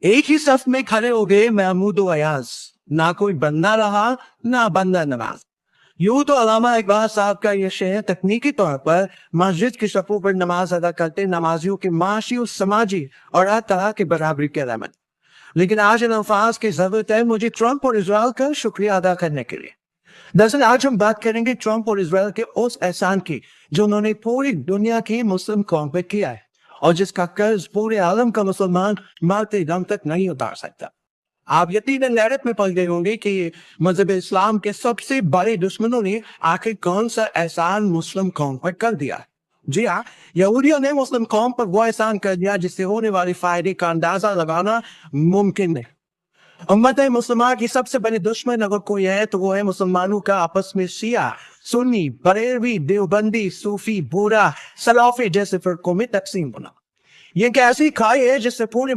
ایک ہی صف میں کھڑے ہو گئے محمود و ایاز، نہ کوئی بندہ رہا نہ بندہ نواز۔ یوں تو علامہ اقبال صاحب کا یہ شعر تکنیکی طور پر مسجد کی صفوں پر نماز ادا کرتے نمازیوں کے معاشی و سماجی اور ہر طرح کی برابری کے علامت، لیکن آج ان الفاظ کی ضرورت ہے مجھے ٹرمپ اور اسرائیل کا شکریہ ادا کرنے کے لیے۔ دراصل آج ہم بات کریں گے ٹرمپ اور اسرائیل کے اس احسان کی جو انہوں نے پوری دنیا کی مسلم قوم پہ کیا ہے، اور جس کا قرض پورے عالم کا مسلمان مرتے دم تک نہیں اتار سکتا۔ آپ یقیناً حیرت میں پڑ گئے ہوں گے کہ مذہب اسلام کے سب سے بڑے دشمنوں نے آخر کون سا احسان مسلم قوم پر کر دیا ہے۔ جی ہاں، یہودیوں نے مسلم قوم پر وہ احسان کر دیا جس سے ہونے والی فائدے کا اندازہ لگانا ممکن نہیں۔ امت مسلمہ کی سب سے بڑی دشمن اگر کوئی ہے تو وہ ہے مسلمانوں کا آپس میں شیعہ، سنی، بریلوی، دیوبندی، صوفی، بورا، سلافی جیسے فرقوں میں تقسیم ہونا۔ یہ ایک ایسی کھائی ہے جس سے پورے